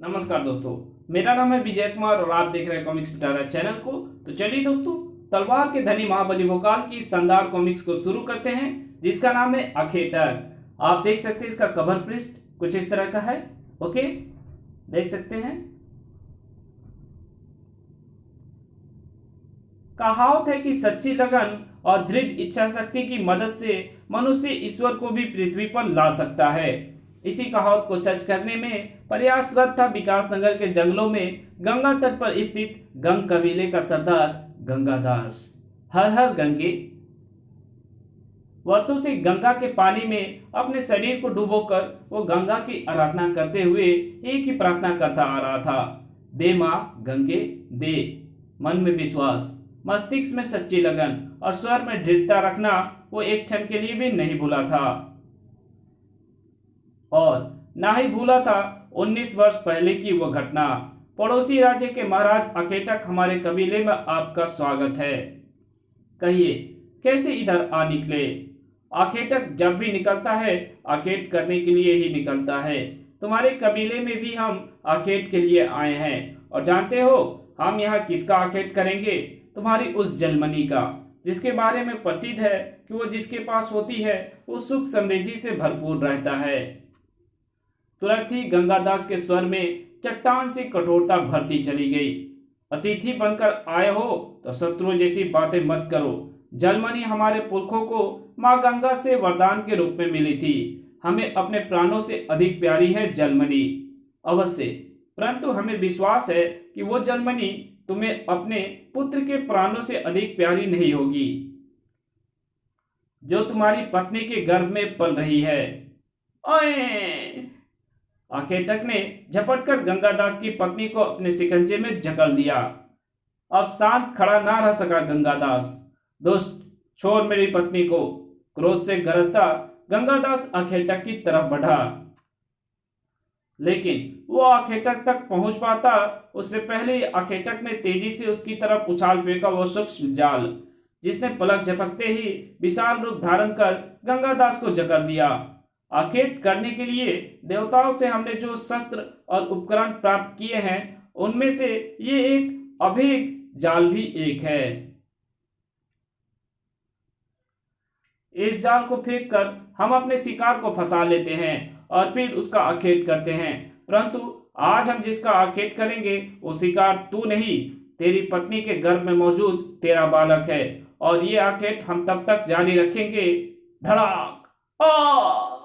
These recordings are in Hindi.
नमस्कार दोस्तों, मेरा नाम है विजय कुमार और आप देख रहे हैं कॉमिक्स पिटारा चैनल को। तो चलिए दोस्तों, तलवार के धनी महाबली भोकाल की शानदार कॉमिक्स को शुरू करते हैं, जिसका नाम है अखेटक। आप देख सकते हैं इसका कवर पृष्ठ कुछ इस तरह का है। ओके, देख सकते हैं। कहावत है कि सच्ची लगन और दृढ़ इच्छा शक्ति की मदद से मनुष्य ईश्वर को भी पृथ्वी पर ला सकता है। इसी कहावत को सच करने में प्रयासरत था विकासनगर के जंगलों में गंगा तट पर स्थित गंग कबीले का सरदार गंगादास। हर हर गंगे। वर्षों से गंगा के पानी में अपने शरीर को डुबोकर वो गंगा की आराधना करते हुए एक ही प्रार्थना करता आ रहा था, दे मां गंगे दे। मन में विश्वास, मस्तिष्क में सच्ची लगन और स्वर में दृढ़ता रखना वो एक क्षण के लिए भी नहीं भूला था। और ना ही भूला था 19 वर्ष पहले की वो घटना। पड़ोसी राज्य के महाराज अखेटक, हमारे कबीले में आपका स्वागत है। कहिए कैसे इधर आ निकले? अखेटक जब भी निकलता है अखेट करने के लिए ही निकलता है। तुम्हारे कबीले में भी हम अखेट के लिए आए हैं। और जानते हो हम यहाँ किसका अखेट करेंगे? तुम्हारी उस जलमनी का, जिसके बारे में प्रसिद्ध है कि वो जिसके पास होती है वो सुख समृद्धि से भरपूर रहता है। तुरंत ही गंगादास के स्वर में चट्टान से कठोरता भरती चली गई। अतिथि बनकर आए हो तो शत्रु जैसी बातें मत करो। जलमणि हमारे पुरखों को माँ गंगा से वरदान के रूप में मिली थी। हमें अपने प्राणों से अधिक प्यारी है जलमणि। अवश्य, परंतु हमें विश्वास है कि वो जलमणि तुम्हें अपने पुत्र के प्राणों से अधिक प्यारी नहीं होगी, जो तुम्हारी पत्नी के गर्भ में पल रही है। ओए! अखेटक ने झपटकर गंगादास की पत्नी को अपने शिकंजे में जकड़ दिया। अब शांत खड़ा ना रह सका गंगादास। दोस्त, छोड़ मेरी पत्नी को। क्रोध से गरजता गंगादास अखेटक की तरफ बढ़ा, लेकिन वो अखेटक तक पहुंच पाता उससे पहले ही अखेटक ने तेजी से उसकी तरफ उछाल फेंका वो सूक्ष्म जाल, जिसने पलक झपकते ही विशाल रूप धारण कर गंगादास को जकड़ दिया। अखेट करने के लिए देवताओं से हमने जो शस्त्र और उपकरण प्राप्त किए हैं, उनमें से ये एक अभेद जाल भी एक है। इस जाल को फेंक कर हम अपने शिकार को फंसा लेते हैं और फिर उसका अखेट करते हैं। परंतु आज हम जिसका अखेट करेंगे वो शिकार तू नहीं, तेरी पत्नी के गर्भ में मौजूद तेरा बालक है। और ये अखेट हम तब तक जारी रखेंगे, धड़ाक आ,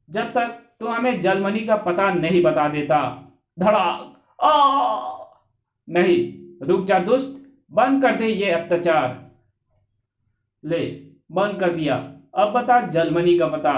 जब तक तू हमें जलमणि का पता नहीं बता देता। धड़ाक आ! नहीं, रुक जा दुष्ट, बंद कर दे ये अत्याचार। ले, बंद कर दिया। अब बता जलमणि का पता।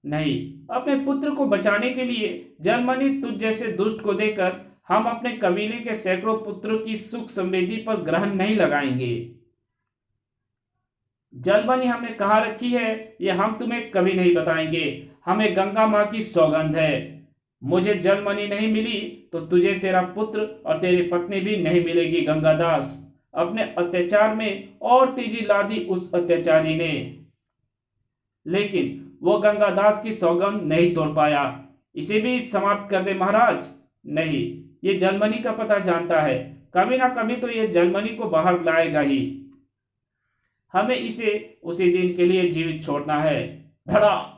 नहीं, अपने पुत्र को बचाने के लिए जलमणि तुझ जैसे दुष्ट को देकर हम अपने कबीले के सैकड़ों पुत्रों की सुख समृद्धि पर ग्रहण नहीं लगाएंगे। जलमणि हमने कहाँ रखी है ये हम तुम्हें कभी नहीं बताएंगे। हमें गंगा माँ की सौगंध है। मुझे जलमणि नहीं मिली तो तुझे तेरा पुत्र और तेरी पत्नी भी नहीं मिलेगी गंगादास। अपने अत्याचार में और तेजी ला दी उस अत्याचारी ने, लेकिन वो गंगादास की सौगंध नहीं तोड़ पाया। इसे भी समाप्त कर दे महाराज। नहीं, ये जलमणि का पता जानता है। कभी ना कभी तो ये जलमणि को बाहर लाएगा ही। हमें इसे उसी दिन के लिए जीवित छोड़ना है। धड़ाक!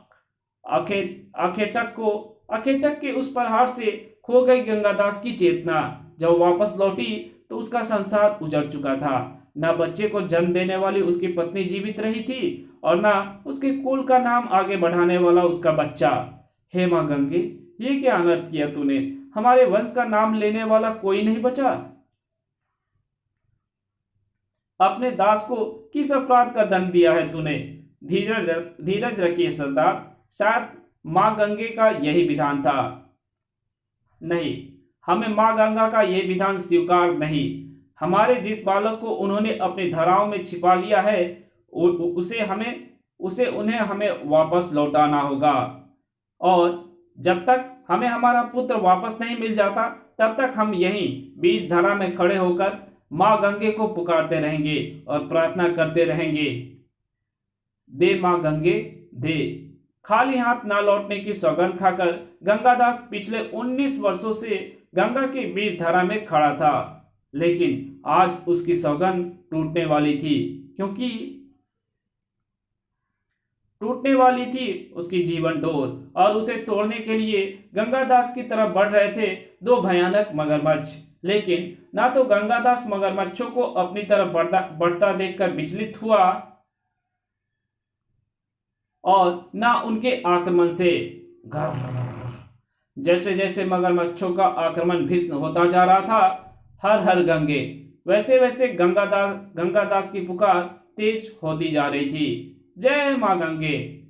अखेटक के उस प्रहार से खो गई गंगादास की चेतना। जब वापस लौटी तो उसका संसार उजड़ चुका था। न बच्चे को जन्म देने वाली उसकी पत्नी जीवित रही थी और न उसके कुल का नाम आगे बढ़ाने वाला उसका बच्चा। हे मां गंगे, ये क्या अनर्थ किया तूने? हमारे वंश का नाम लेने वाला कोई नहीं बचा। अपने दास को किस अपराध का दंड दिया है तूने? धीरज रखिए सरदार, शायद मां गंगे का यही विधान था। नहीं, हमें मां गंगा का यह विधान स्वीकार नहीं। हमारे जिस बालक को उन्होंने अपनी धराओं में छिपा लिया है उसे उन्हें हमें वापस लौटाना होगा। और जब तक हमें हमारा पुत्र वापस नहीं मिल जाता तब तक हम यहीं बीच धारा में खड़े होकर मां गंगे को पुकारते रहेंगे और प्रार्थना करते रहेंगे, दे मां गंगे दे। खाली हाथ ना लौटने की सौगंध खाकर गंगादास पिछले 19 वर्षों से गंगा की बीच धारा में खड़ा था, लेकिन आज उसकी सौगंध टूटने वाली थी उसकी जीवन डोर, और उसे तोड़ने के लिए गंगादास की तरफ बढ़ रहे थे दो भयानक मगरमच्छ। लेकिन ना तो गंगादास मगरमच्छों को अपनी तरफ बढ़ता देखकर विचलित हुआ और ना उनके आक्रमण से। जैसे जैसे मगरमच्छों का आक्रमण भीषण होता जा रहा था, हर हर गंगे, वैसे वैसे गंगादास की पुकार तेज होती जा रही थी। जय मां गंगे।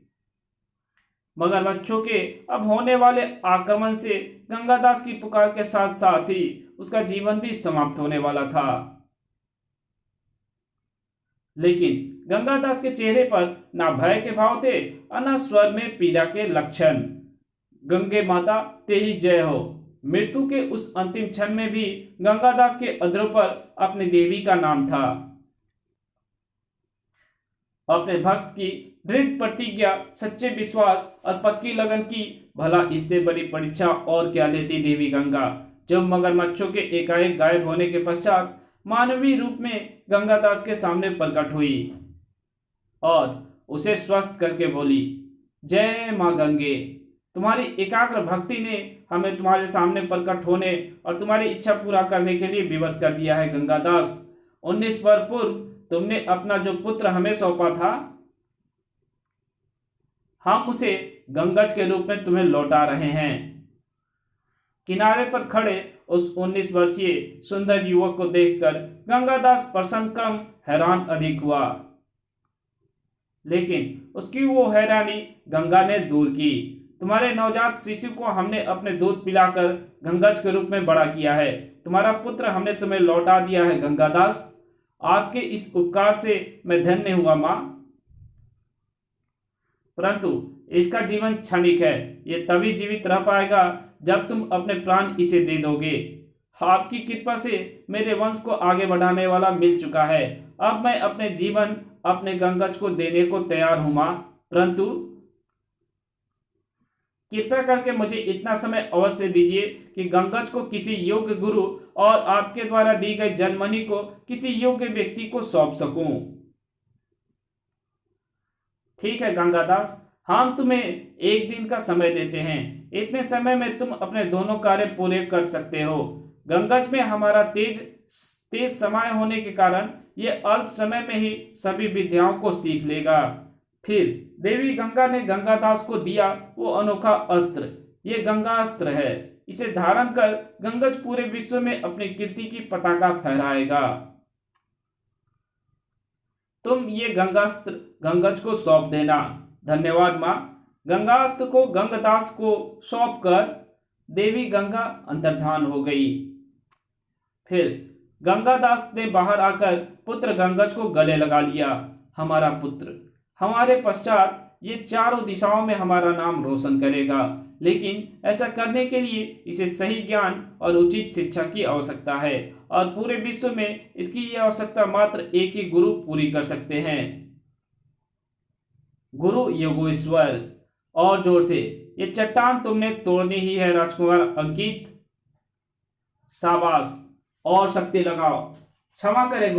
मगरमच्छों के अब होने वाले आक्रमण से गंगादास की पुकार के साथ साथ ही उसका जीवन भी समाप्त होने वाला था। लेकिन गंगादास के चेहरे पर ना भय के भाव थे और ना स्वर में पीड़ा के लक्षण। गंगे माता तेरी जय हो। मृत्यु के उस अंतिम क्षण में भी गंगादास के अधरों पर अपनी देवी का नाम था। अपने भक्त की दृढ़ प्रतिज्ञा, सच्चे विश्वास और पक्की लगन की भला इससे बड़ी परीक्षा और क्या लेती देवी गंगा, जब मगरमच्छों के एकाएक गायब होने के पश्चात मानवीय रूप में गंगादास के सामने प्रकट हुई और उसे स्वस्थ करके बोली, जय मां गंगे। तुम्हारी एकाग्र भक्ति ने हमें तुम्हारे सामने प्रकट होने और तुम्हारी इच्छा पूरा करने के लिए विवश कर दिया है गंगादास। 19 वर्ष पूर्व तुमने अपना जो पुत्र हमें सौंपा था, हम उसे गंगज के रूप में तुम्हें लौटा रहे हैं। किनारे पर खड़े उस 19 वर्षीय सुंदर युवक को देखकर गंगादास प्रसन्न कम हैरान अधिक हुआ, लेकिन उसकी वो हैरानी गंगा ने दूर की। तुम्हारे नवजात शिशु को हमने अपने दूध पिलाकर गंगज के रूप में बड़ा किया है। तुम्हारा पुत्र हमने तुम्हें लौटा दिया है गंगादास। आपके इस उपकार से मैं धन्य हुआ मां, परंतु इसका जीवन क्षणिक है। ये तभी जीवित रह पाएगा जब तुम अपने प्राण इसे दे दोगे। आपकी कृपा से मेरे वंश को आगे बढ़ाने वाला मिल चुका है। अब मैं अपने जीवन अपने गंगज को देने को तैयार हूं मां, परंतु कृपया करके मुझे इतना समय अवश्य दीजिए कि गंगज को किसी योग्य गुरु और आपके द्वारा दी गई जलमणि को किसी योग्य व्यक्ति को सौंप सकूं। ठीक है गंगादास, हम तुम्हें एक दिन का समय देते हैं। इतने समय में तुम अपने दोनों कार्य पूरे कर सकते हो। गंगज में हमारा तेज समय होने के कारण यह अल्प समय में ही सभी विद्याओं को सीख लेगा। फिर देवी गंगा ने गंगादास को दिया वो अनोखा अस्त्र। ये गंगास्त्र है। इसे धारण कर गंगज पूरे विश्व में अपनी कीर्ति की पताका फहराएगा। तुम ये गंगास्त्र गंगज को सौंप देना। धन्यवाद मां। गंगास्त्र को गंगादास को सौंप कर देवी गंगा अंतर्धान हो गई। फिर गंगादास ने बाहर आकर पुत्र गंगज को गले लगा लिया। हमारा पुत्र हमारे पश्चात ये चारों दिशाओं में हमारा नाम रोशन करेगा, लेकिन ऐसा करने के लिए इसे सही ज्ञान और उचित शिक्षा की आवश्यकता है, और पूरे विश्व में इसकी यह आवश्यकता मात्र एक ही गुरु पूरी कर सकते हैं, गुरु योगेश्वर। और जोर से, ये चट्टान तुमने तोड़नी ही है राजकुमार अंकित। शाबाश, और शक्ति लगाओ। क्षमा करें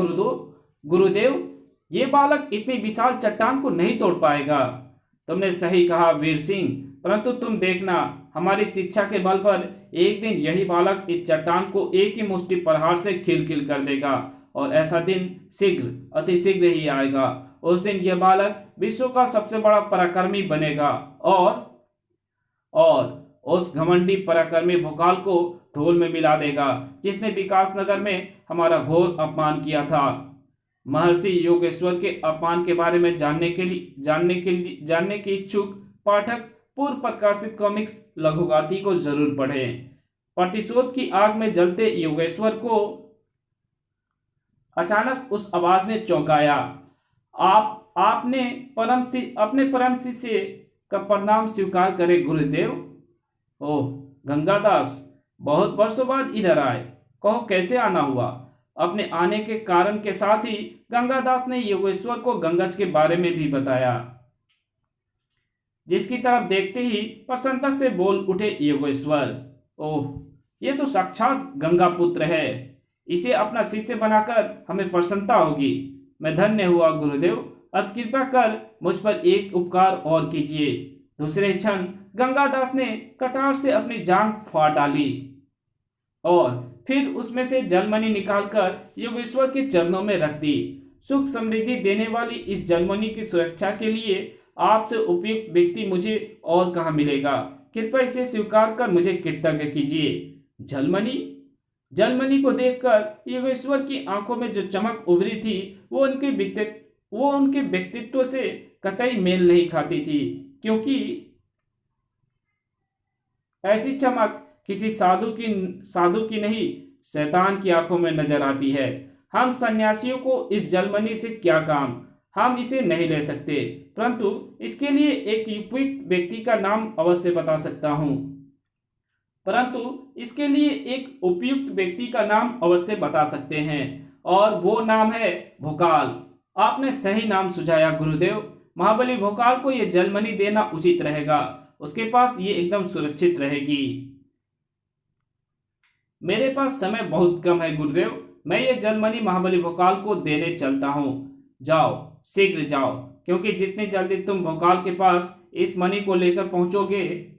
गुरुदेव, ये बालक इतनी विशाल चट्टान को नहीं तोड़ पाएगा। तुमने सही कहा वीर सिंह, परंतु तुम देखना, हमारी शिक्षा के बल पर एक दिन यही बालक इस चट्टान को एक ही मुष्टि प्रहार से खिल कर देगा, और ऐसा दिन शीघ्र, अति शीघ्र ही आएगा। उस दिन यह बालक विश्व का सबसे बड़ा पराक्रमी बनेगा, और उस घमंडी पराक्रमी भोकाल को धूल में मिला देगा, जिसने विकास नगर में हमारा घोर अपमान किया था। महर्षि योगेश्वर के अपमान के बारे में जानने के इच्छुक पाठक पूर्व प्रकाशित कॉमिक्स लघुगाथी को जरूर पढ़ें। प्रतिशोध की आग में जलते योगेश्वर को अचानक उस आवाज ने चौंकाया। आपने अपने परम शिष्य का प्रणाम स्वीकार करे गुरुदेव। ओह गंगादास, बहुत वर्षों बाद इधर आए, कहो कैसे आना हुआ। अपने आने के कारण के साथ ही गंगादास ने योगेश्वर को गंगज के बारे में भी बताया। जिसकी तरफ देखते ही प्रसन्नता से बोल उठे योगेश्वर। ओह, ये तो साक्षात गंगा पुत्र है। इसे अपना शिष्य बनाकर हमें प्रसन्नता होगी। मैं धन्य हुआ गुरुदेव। अब कृपा कर मुझ पर एक उपकार और कीजिए। दूसरे क्षण गंगादास ने कटार से अपनी जांघ फाड़ डाली और फिर उसमें से जलमणि निकालकर योगेश्वर के चरणों में रख दी। सुख समृद्धि देने वाली इस जलमणि की सुरक्षा के लिए आपसे उपयुक्त व्यक्ति मुझे और कहाँ मिलेगा। कृपया इसे स्वीकार कर मुझे कृतज्ञ कीजिए। जलमणि जलमणि को देखकर योगेश्वर की आंखों में जो चमक उभरी थी वो उनके व्यक्तित्व से कतई मेल नहीं खाती थी, क्योंकि ऐसी चमक किसी साधु की नहीं, शैतान की आंखों में नजर आती है। हम सन्यासियों को इस जलमणि से क्या काम, हम इसे नहीं ले सकते, परंतु इसके लिए एक उपयुक्त व्यक्ति का नाम अवश्य बता सकता हूं। बता सकते हैं और वो नाम है भोकाल। आपने सही नाम सुझाया गुरुदेव। महाबली भोकाल को यह जलमणि देना उचित रहेगा। उसके पास ये एकदम सुरक्षित रहेगी। मेरे पास समय बहुत कम है गुरुदेव। मैं ये जलमणि महाबली भोकाल को देने चलता हूँ। जाओ, शीघ्र जाओ, क्योंकि जितनी जल्दी तुम भोकाल के पास इस मणि को लेकर पहुंचोगे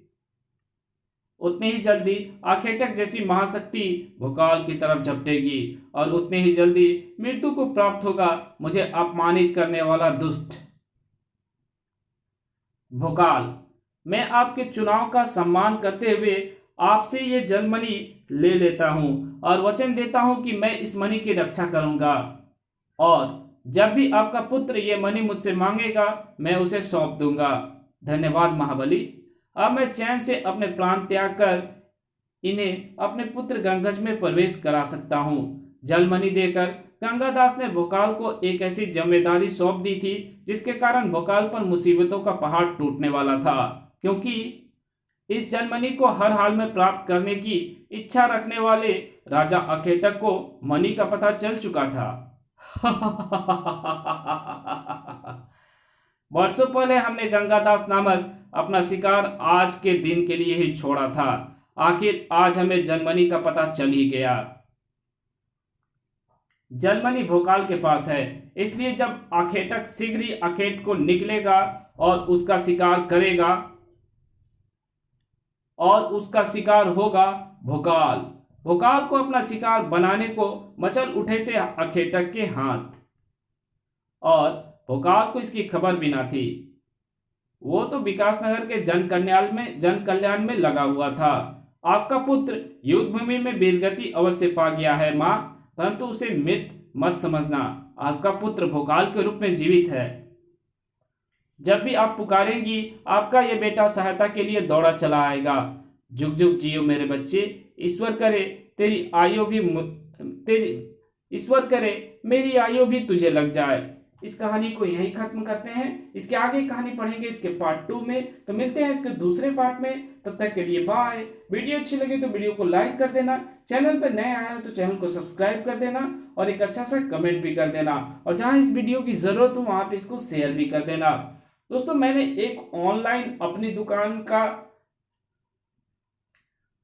उतनी ही जल्दी आखेटक जैसी महाशक्ति भोकाल की तरफ झपटेगी और उतनी ही जल्दी मृत्यु को प्राप्त होगा मुझे अपमानित करने वाला दुष्ट भोकाल। मैं आपके चुनाव का सम्मान करते हुए आपसे ये जलमणि ले लेता हूं और वचन देता हूं कि मैं इस मणि की रक्षा करूंगा, और जब भी आपका पुत्र ये मणि मुझसे मांगेगा मैं उसे सौंप दूंगा। धन्यवाद महाबली। अब मैं चैन से अपने प्राण त्याग कर इन्हें अपने पुत्र गंगज में प्रवेश करा सकता हूँ। जलमणि देकर गंगादास ने भोकाल को एक ऐसी जिम्मेदारी सौंप दी थी जिसके कारण भोकाल पर मुसीबतों का पहाड़ टूटने वाला था, क्योंकि इस जलमणि को हर हाल में प्राप्त करने की इच्छा रखने वाले राजा अखेटक को मणि का पता चल चुका था। वर्षों पहले हमने गंगादास नामक अपना शिकार आज के दिन के लिए ही छोड़ा था। आखिर आज हमें जलमणि का पता चल ही गया। जलमणि भोकाल के पास है, इसलिए जब अखेटक शीघ्र ही अखेट को निकलेगा और उसका शिकार करेगा और उसका शिकार होगा भोकाल। भोकाल को अपना शिकार बनाने को मचल उठे थे अखेटक के हाथ, और भोकाल को इसकी खबर भी ना थी। वो तो विकासनगर के जन कल्याण में लगा हुआ था। आपका पुत्र युद्ध भूमि में वीरगति अवश्य पा गया है माँ, परंतु उसे मृत मत समझना। आपका पुत्र भोकाल के रूप में जीवित है। जब भी आप पुकारेंगी आपका यह बेटा सहायता के लिए दौड़ा चला आएगा। जुग जुग जियो मेरे बच्चे। ईश्वर करे मेरी आयु भी तुझे लग जाए। इस कहानी को यहीं खत्म करते हैं। इसके आगे कहानी पढ़ेंगे इसके पार्ट 2 में। तो मिलते हैं इसके दूसरे पार्ट में। तब तक के लिए बाय। वीडियो अच्छी लगे तो वीडियो को लाइक कर देना। चैनल पर नए आए हो तो चैनल को सब्सक्राइब कर देना और एक अच्छा सा कमेंट भी कर देना, और जहां इस वीडियो की जरूरत हो वहां पे इसको शेयर भी कर देना। दोस्तों, मैंने एक ऑनलाइन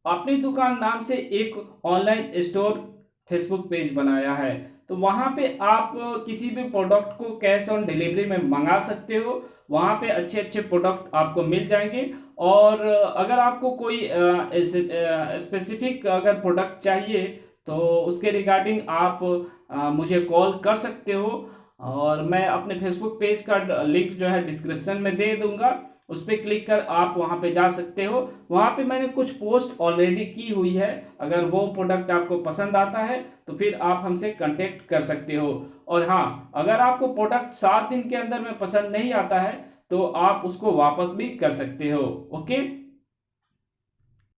अपनी दुकान नाम से एक ऑनलाइन स्टोर फेसबुक पेज बनाया है। तो वहां पे आप किसी भी प्रोडक्ट को कैश ऑन डिलीवरी में मंगा सकते हो। वहां पे अच्छे अच्छे प्रोडक्ट आपको मिल जाएंगे, और अगर आपको कोई स्पेसिफिक अगर प्रोडक्ट चाहिए तो उसके रिगार्डिंग आप मुझे कॉल कर सकते हो, और मैं अपने फेसबुक पेज का लिंक जो है डिस्क्रिप्शन में दे दूंगा। उस पर क्लिक कर आप वहां पे जा सकते हो। वहां पे मैंने कुछ पोस्ट ऑलरेडी की हुई है। अगर वो प्रोडक्ट आपको पसंद आता है तो फिर आप हमसे कांटेक्ट कर सकते हो। और हाँ, अगर आपको प्रोडक्ट 7 दिन के अंदर में पसंद नहीं आता है तो आप उसको वापस भी कर सकते हो। ओके।